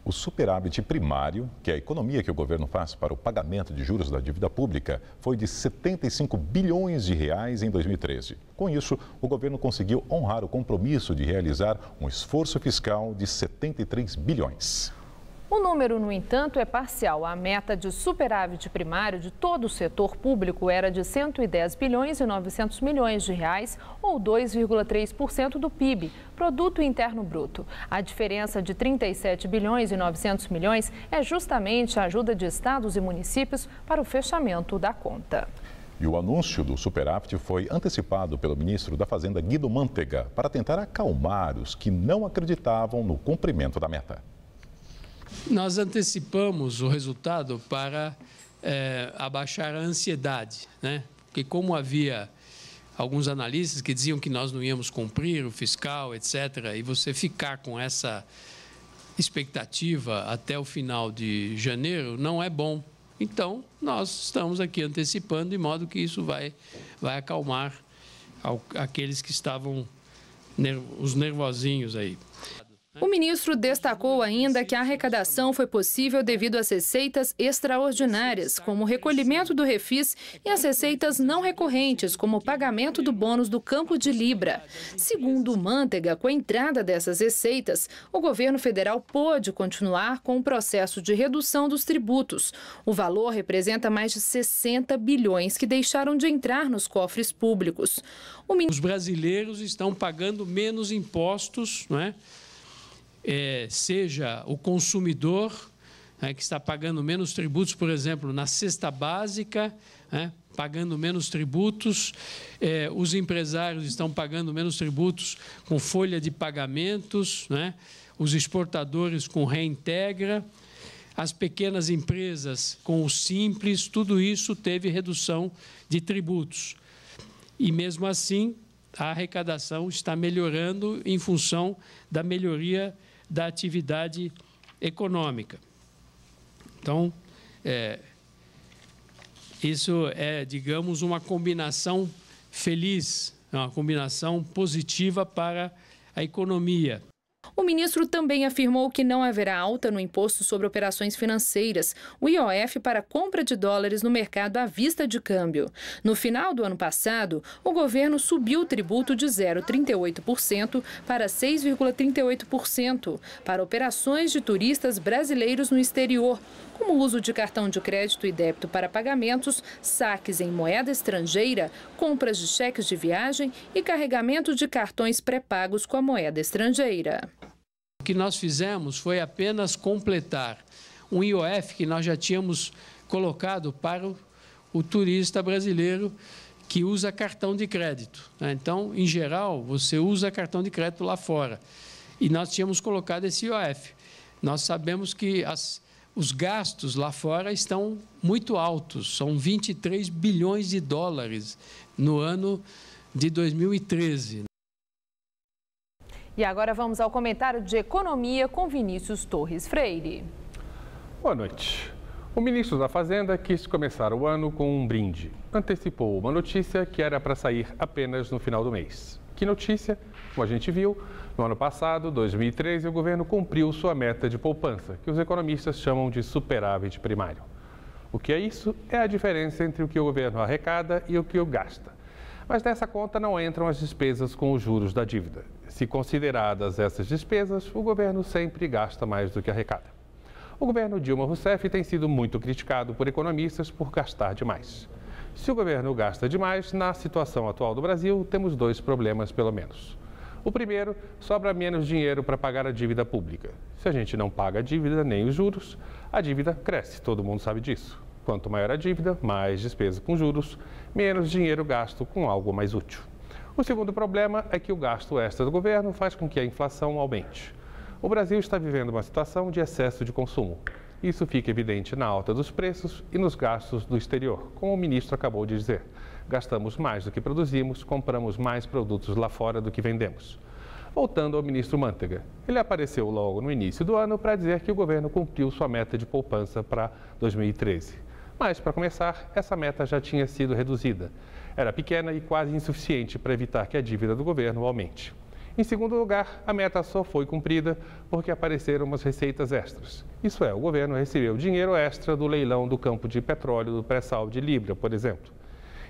O superávit primário, que é a economia que o governo faz para o pagamento de juros da dívida pública, foi de 75 bilhões de reais em 2013. Com isso, o governo conseguiu honrar o compromisso de realizar um esforço fiscal de 73 bilhões. O número, no entanto, é parcial. A meta de superávit primário de todo o setor público era de 110 bilhões e 900 milhões de reais, ou 2,3% do PIB, Produto Interno Bruto. A diferença de 37 bilhões e 900 milhões é justamente a ajuda de estados e municípios para o fechamento da conta. E o anúncio do superávit foi antecipado pelo ministro da Fazenda, Guido Mantega, para tentar acalmar os que não acreditavam no cumprimento da meta. Nós antecipamos o resultado para abaixar a ansiedade, né? Porque como havia alguns analistas que diziam que nós não íamos cumprir o fiscal, etc., e você ficar com essa expectativa até o final de janeiro não é bom. Então, nós estamos aqui antecipando, de modo que isso vai acalmar aqueles que estavam os nervosinhos aí. O ministro destacou ainda que a arrecadação foi possível devido às receitas extraordinárias, como o recolhimento do refis, e as receitas não recorrentes, como o pagamento do bônus do Campo de Libra. Segundo Mantega, com a entrada dessas receitas, o governo federal pôde continuar com o processo de redução dos tributos. O valor representa mais de 60 bilhões que deixaram de entrar nos cofres públicos. Os brasileiros estão pagando menos impostos, não é? Seja o consumidor, que está pagando menos tributos, por exemplo, na cesta básica, pagando menos tributos, os empresários estão pagando menos tributos com folha de pagamentos, os exportadores com reintegra, as pequenas empresas com o Simples, tudo isso teve redução de tributos. E, mesmo assim, a arrecadação está melhorando em função da melhoria da atividade econômica. Então, isso é, digamos, uma combinação feliz, uma combinação positiva para a economia. O ministro também afirmou que não haverá alta no imposto sobre operações financeiras, o IOF, para compra de dólares no mercado à vista de câmbio. No final do ano passado, o governo subiu o tributo de 0,38% para 6,38% para operações de turistas brasileiros no exterior, como o uso de cartão de crédito e débito para pagamentos, saques em moeda estrangeira, compras de cheques de viagem e carregamento de cartões pré-pagos com a moeda estrangeira. O que nós fizemos foi apenas completar um IOF que nós já tínhamos colocado para o turista brasileiro que usa cartão de crédito. Então, em geral, você usa cartão de crédito lá fora. E nós tínhamos colocado esse IOF. Nós sabemos que os gastos lá fora estão muito altos, são 23 bilhões de dólares no ano de 2013. E agora vamos ao comentário de economia com Vinícius Torres Freire. Boa noite. O ministro da Fazenda quis começar o ano com um brinde. Antecipou uma notícia que era para sair apenas no final do mês. Que notícia? Como a gente viu, no ano passado, 2013, o governo cumpriu sua meta de poupança, que os economistas chamam de superávit primário. O que é isso? É a diferença entre o que o governo arrecada e o que o gasta. Mas nessa conta não entram as despesas com os juros da dívida. Se consideradas essas despesas, o governo sempre gasta mais do que arrecada. O governo Dilma Rousseff tem sido muito criticado por economistas por gastar demais. Se o governo gasta demais, na situação atual do Brasil, temos dois problemas pelo menos. O primeiro, sobra menos dinheiro para pagar a dívida pública. Se a gente não paga a dívida nem os juros, a dívida cresce, todo mundo sabe disso. Quanto maior a dívida, mais despesa com juros, menos dinheiro gasto com algo mais útil. O segundo problema é que o gasto extra do governo faz com que a inflação aumente. O Brasil está vivendo uma situação de excesso de consumo. Isso fica evidente na alta dos preços e nos gastos do exterior, como o ministro acabou de dizer. Gastamos mais do que produzimos, compramos mais produtos lá fora do que vendemos. Voltando ao ministro Mantega, ele apareceu logo no início do ano para dizer que o governo cumpriu sua meta de poupança para 2013. Mas, para começar, essa meta já tinha sido reduzida. Era pequena e quase insuficiente para evitar que a dívida do governo aumente. Em segundo lugar, a meta só foi cumprida porque apareceram umas receitas extras. Isso é, o governo recebeu dinheiro extra do leilão do campo de petróleo do pré-sal de Libra, por exemplo.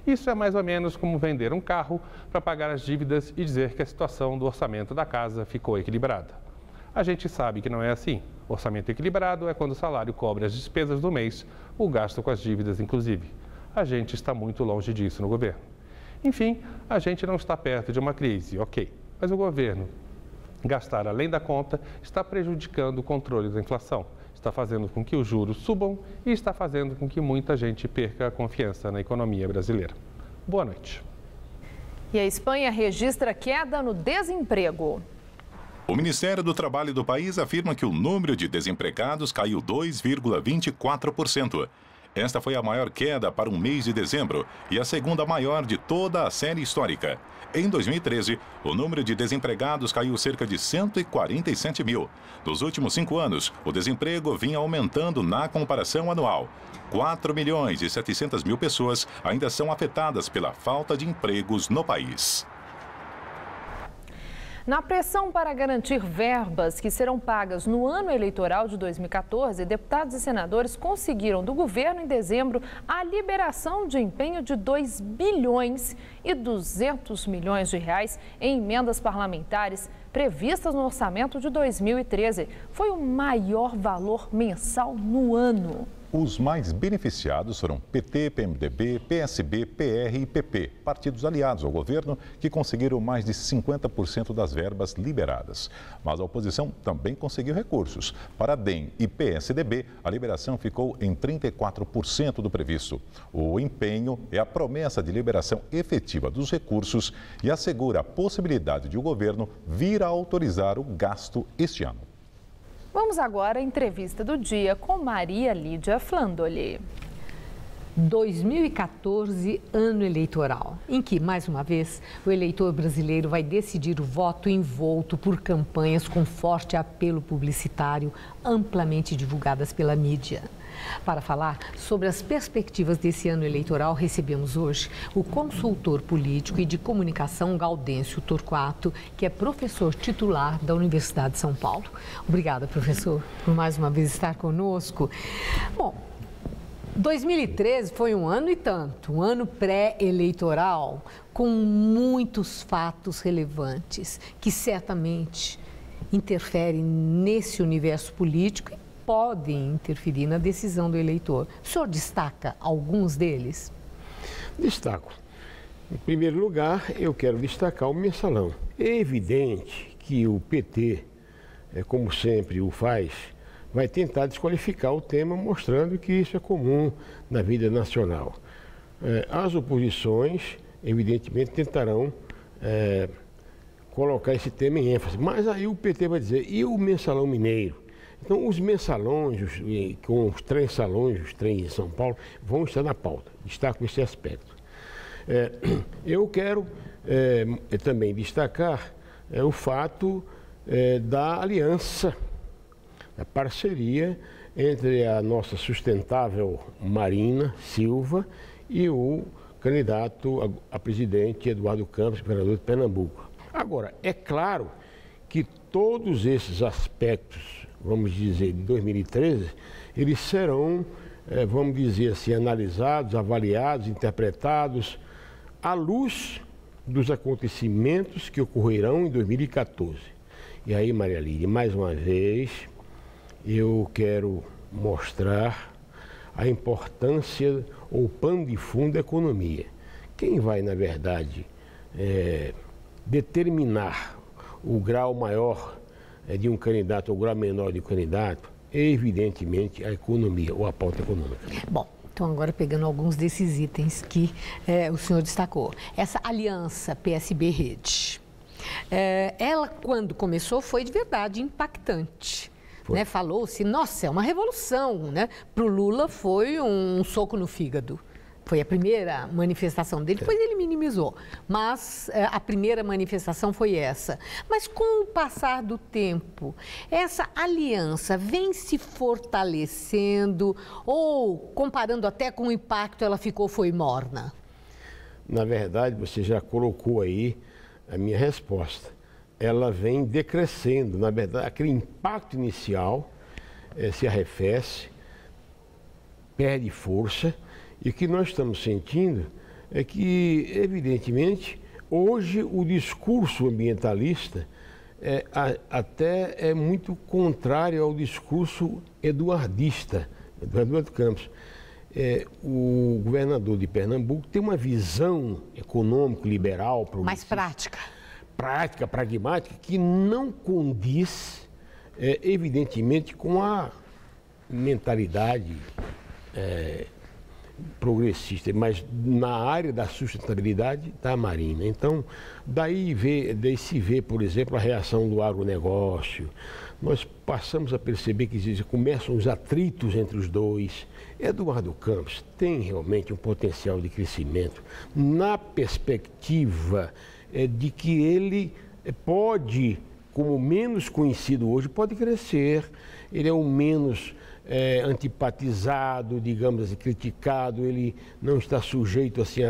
Isso é mais ou menos como vender um carro para pagar as dívidas e dizer que a situação do orçamento da casa ficou equilibrada. A gente sabe que não é assim. O orçamento equilibrado é quando o salário cobre as despesas do mês, o gasto com as dívidas, inclusive. A gente está muito longe disso no governo. Enfim, a gente não está perto de uma crise, ok. Mas o governo gastar além da conta está prejudicando o controle da inflação, está fazendo com que os juros subam e está fazendo com que muita gente perca a confiança na economia brasileira. Boa noite. E a Espanha registra queda no desemprego. O Ministério do Trabalho do país afirma que o número de desempregados caiu 2,24%. Esta foi a maior queda para um mês de dezembro e a segunda maior de toda a série histórica. Em 2013, o número de desempregados caiu cerca de 147 mil. Nos últimos 5 anos, o desemprego vinha aumentando na comparação anual. 4 milhões e 700 mil pessoas ainda são afetadas pela falta de empregos no país. Na pressão para garantir verbas que serão pagas no ano eleitoral de 2014, deputados e senadores conseguiram do governo em dezembro a liberação de empenho de 2 bilhões e 200 milhões de reais em emendas parlamentares previstas no orçamento de 2013. Foi o maior valor mensal no ano. Os mais beneficiados foram PT, PMDB, PSB, PR e PP, partidos aliados ao governo que conseguiram mais de 50% das verbas liberadas. Mas a oposição também conseguiu recursos. Para DEM e PSDB, a liberação ficou em 34% do previsto. O empenho é a promessa de liberação efetiva dos recursos e assegura a possibilidade de o governo vir a autorizar o gasto este ano. Vamos agora à entrevista do dia com Maria Lídia Flandoli. 2014, ano eleitoral, em que, mais uma vez, o eleitor brasileiro vai decidir o voto envolto por campanhas com forte apelo publicitário, amplamente divulgadas pela mídia. Para falar sobre as perspectivas desse ano eleitoral, recebemos hoje o consultor político e de comunicação Gaudêncio Torquato, que é professor titular da Universidade de São Paulo. Obrigada, professor, por mais uma vez estar conosco. Bom, 2013 foi um ano e tanto, um ano pré-eleitoral, com muitos fatos relevantes que certamente interferem nesse universo político e podem interferir na decisão do eleitor. O senhor destaca alguns deles? Destaco. Em primeiro lugar, eu quero destacar o mensalão. É evidente que o PT, como sempre o faz, vai tentar desqualificar o tema, mostrando que isso é comum na vida nacional. As oposições, evidentemente, tentarão colocar esse tema em ênfase, mas aí o PT vai dizer, e o mensalão mineiro? Então, os mensalões, com os trens salões, os trens de São Paulo, vão estar na pauta. Destaco esse aspecto. Eu quero também destacar o fato da aliança A parceria entre a nossa sustentável Marina Silva e o candidato a presidente Eduardo Campos, governador de Pernambuco. Agora, é claro que todos esses aspectos, vamos dizer, de 2013, eles serão, vamos dizer assim, analisados, avaliados, interpretados à luz dos acontecimentos que ocorrerão em 2014. E aí, Maria Lídia, mais uma vez, eu quero mostrar a importância ou pano de fundo da economia. Quem vai, na verdade, determinar o grau maior de um candidato ou o grau menor de um candidato é, evidentemente, a economia ou a pauta econômica. Bom, então agora pegando alguns desses itens que o senhor destacou. Essa aliança PSB-Rede, ela, quando começou, foi de verdade impactante. Né? Falou-se, nossa, é uma revolução, né? Para o Lula foi um soco no fígado. Foi a primeira manifestação dele, depois ele minimizou, mas a primeira manifestação foi essa. Mas com o passar do tempo, essa aliança vem se fortalecendo ou, comparando até com o impacto, ela foi morna? Na verdade, você já colocou aí a minha resposta. Ela vem decrescendo. Na verdade, aquele impacto inicial se arrefece, perde força, e o que nós estamos sentindo é que, evidentemente, hoje o discurso ambientalista até é muito contrário ao discurso eduardista, do Eduardo Campos. O governador de Pernambuco tem uma visão econômico-liberal, mais prática, pragmática, que não condiz, evidentemente, com a mentalidade progressista, mas na área da sustentabilidade da Marina. Então, daí se vê, por exemplo, a reação do agronegócio. Nós passamos a perceber que começam os atritos entre os dois. Eduardo Campos tem realmente um potencial de crescimento na perspectiva de que ele pode, como menos conhecido hoje, pode crescer. Ele é o menos antipatizado, digamos assim, criticado. Ele não está sujeito assim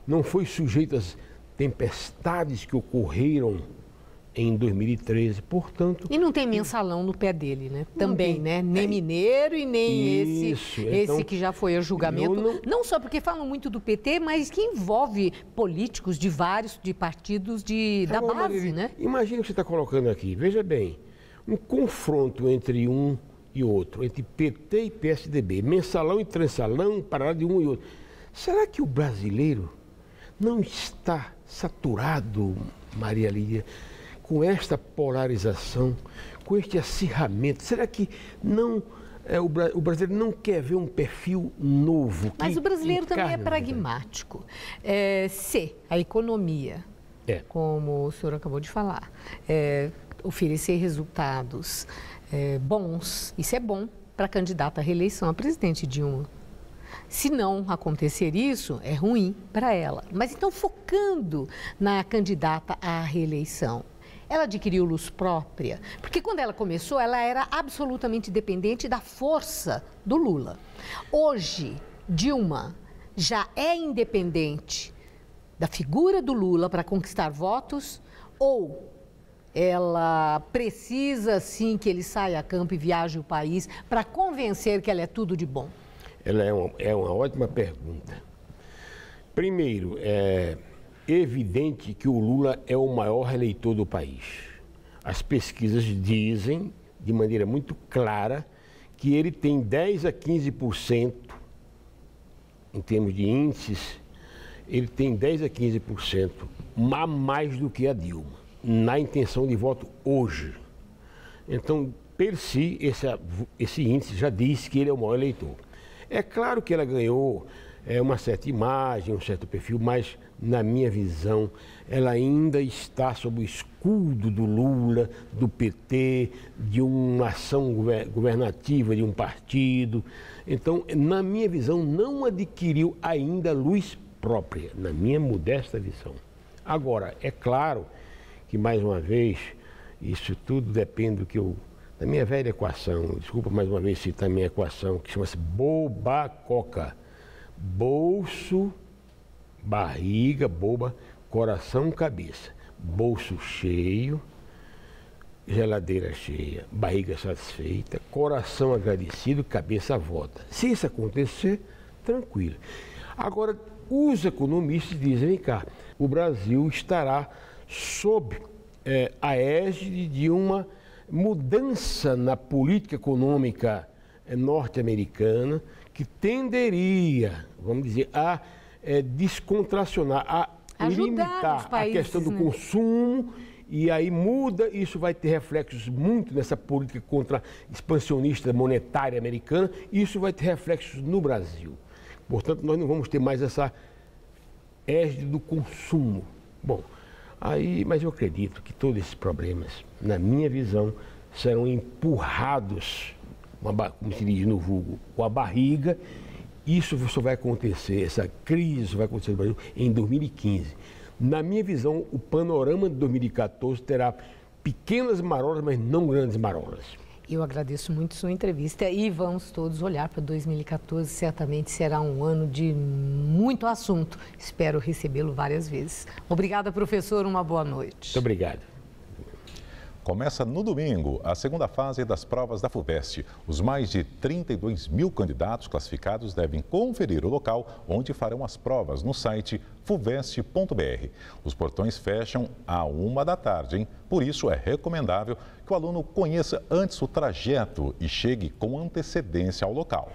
não foi sujeito às tempestades que ocorreram em 2013, portanto... E não tem mensalão no pé dele, né? Também, né? Nem mineiro e nem esse que já foi a julgamento. Não só porque falam muito do PT, mas que envolve políticos de vários partidos da base, né? Imagina o que você está colocando aqui. Veja bem, um confronto entre um e outro, entre PT e PSDB, mensalão e transalão, parado de um e outro. Será que o brasileiro não está saturado, Maria Lídia, com esta polarização, com este acirramento? Será que não o brasileiro não quer ver um perfil novo? Mas o brasileiro também é pragmático. Se a economia, como o senhor acabou de falar, oferecer resultados bons, isso é bom para candidata à reeleição a presidente Dilma. Se não acontecer isso, é ruim para ela. Mas então, focando na candidata à reeleição, ela adquiriu luz própria, porque quando ela começou, ela era absolutamente dependente da força do Lula. Hoje, Dilma já é independente da figura do Lula para conquistar votos, ou ela precisa, sim, que ele saia a campo e viaje o país para convencer que ela é tudo de bom? Ela é uma ótima pergunta. Primeiro, é evidente que o Lula é o maior eleitor do país. As pesquisas dizem, de maneira muito clara, que ele tem 10 a 15%, em termos de índices, ele tem 10 a 15% a mais do que a Dilma, na intenção de voto hoje. Então, per si, esse índice já diz que ele é o maior eleitor. É claro que ela ganhou uma certa imagem, um certo perfil, mas, na minha visão, ela ainda está sob o escudo do Lula, do PT, de uma ação governativa de um partido. Então, na minha visão, não adquiriu ainda luz própria, na minha modesta visão. Agora, é claro que, mais uma vez, isso tudo depende do que eu da minha velha equação, desculpa mais uma vez citar a minha equação, que chama-se Bobacoca. Bolso, barriga, boba, coração, cabeça. Bolso cheio, geladeira cheia, barriga satisfeita, coração agradecido, cabeça volta. Se isso acontecer, tranquilo. Agora, os economistas dizem, vem cá, o Brasil estará sob a égide de uma mudança na política econômica norte-americana que tenderia, vamos dizer, a descontracionar, a limitar a questão do consumo, e aí muda, isso vai ter reflexos muito nessa política contra-expansionista monetária americana, e isso vai ter reflexos no Brasil. Portanto, nós não vamos ter mais essa égide do consumo. Bom, mas eu acredito que todos esses problemas, na minha visão, serão empurrados, como se diz no vulgo, com a barriga. Isso só vai acontecer, essa crise vai acontecer no Brasil em 2015. Na minha visão, o panorama de 2014 terá pequenas marolas, mas não grandes marolas. Eu agradeço muito sua entrevista e vamos todos olhar para 2014. Certamente será um ano de muito assunto. Espero recebê-lo várias vezes. Obrigada, professor. Uma boa noite. Muito obrigado. Começa no domingo a segunda fase das provas da FUVEST. Os mais de 32 mil candidatos classificados devem conferir o local onde farão as provas no site fuvest.br. Os portões fecham à 1h da tarde, hein? Por isso é recomendável que o aluno conheça antes o trajeto e chegue com antecedência ao local.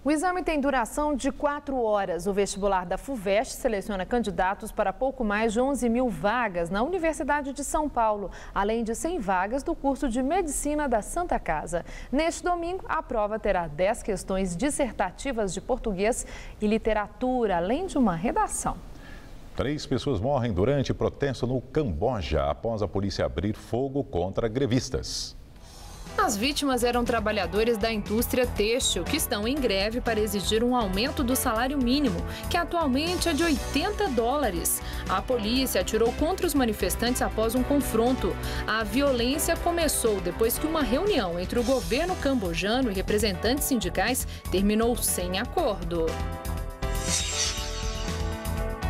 O exame tem duração de 4 horas. O vestibular da FUVEST seleciona candidatos para pouco mais de 11 mil vagas na Universidade de São Paulo, além de 100 vagas do curso de Medicina da Santa Casa. Neste domingo, a prova terá 10 questões dissertativas de português e literatura, além de uma redação. 3 pessoas morrem durante protesto no Camboja, após a polícia abrir fogo contra grevistas. As vítimas eram trabalhadores da indústria têxtil que estão em greve para exigir um aumento do salário mínimo, que atualmente é de $80. A polícia atirou contra os manifestantes após um confronto. A violência começou depois que uma reunião entre o governo cambojano e representantes sindicais terminou sem acordo.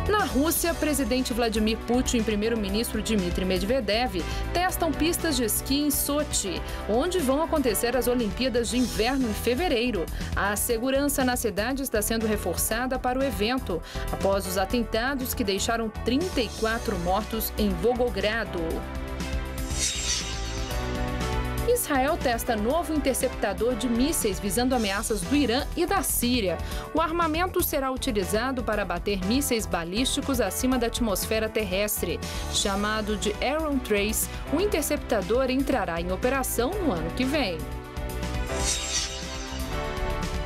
Na Rússia, presidente Vladimir Putin e primeiro-ministro Dmitry Medvedev testam pistas de esqui em Sochi, onde vão acontecer as Olimpíadas de Inverno em fevereiro. A segurança na cidade está sendo reforçada para o evento, após os atentados que deixaram 34 mortos em Volgogrado. Israel testa novo interceptador de mísseis visando ameaças do Irã e da Síria. O armamento será utilizado para abater mísseis balísticos acima da atmosfera terrestre. Chamado de Aaron Trace, o interceptador entrará em operação no ano que vem.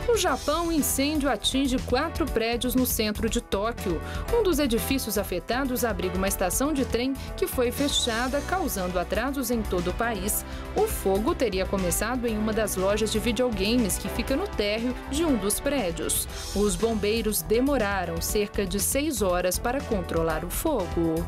No Japão, um incêndio atinge 4 prédios no centro de Tóquio. Um dos edifícios afetados abriga uma estação de trem que foi fechada, causando atrasos em todo o país. O fogo teria começado em uma das lojas de videogames que fica no térreo de um dos prédios. Os bombeiros demoraram cerca de 6 horas para controlar o fogo.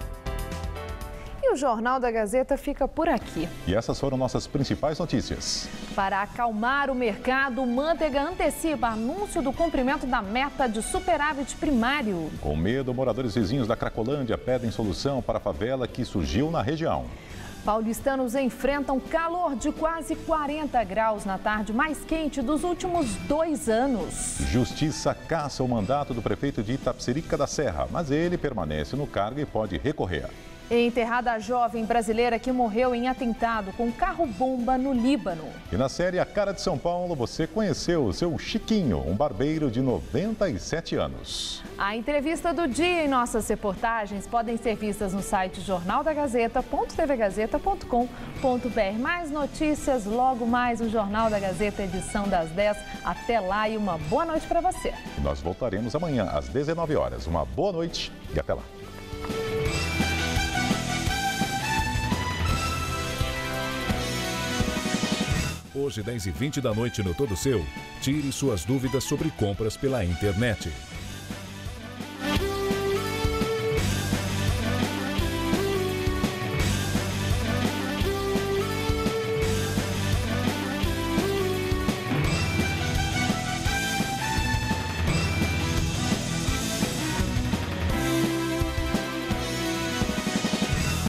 E o Jornal da Gazeta fica por aqui. E essas foram nossas principais notícias. Para acalmar o mercado, o Manteiga antecipa anúncio do cumprimento da meta de superávit primário. Com medo, moradores vizinhos da Cracolândia pedem solução para a favela que surgiu na região. Paulistanos enfrentam calor de quase 40 graus na tarde mais quente dos últimos 2 anos. Justiça caça o mandato do prefeito de Itapecerica da Serra, mas ele permanece no cargo e pode recorrer. Enterrada a jovem brasileira que morreu em atentado com carro-bomba no Líbano. E na série A Cara de São Paulo, você conheceu o seu Chiquinho, um barbeiro de 97 anos. A entrevista do dia e nossas reportagens podem ser vistas no site jornaldagazeta.tvgazeta.com.br. Mais notícias, logo mais o Jornal da Gazeta, edição das 10. Até lá e uma boa noite para você. Nós voltaremos amanhã às 19 horas. Uma boa noite e até lá. Hoje, 10h20 da noite no Todo Seu, tire suas dúvidas sobre compras pela internet.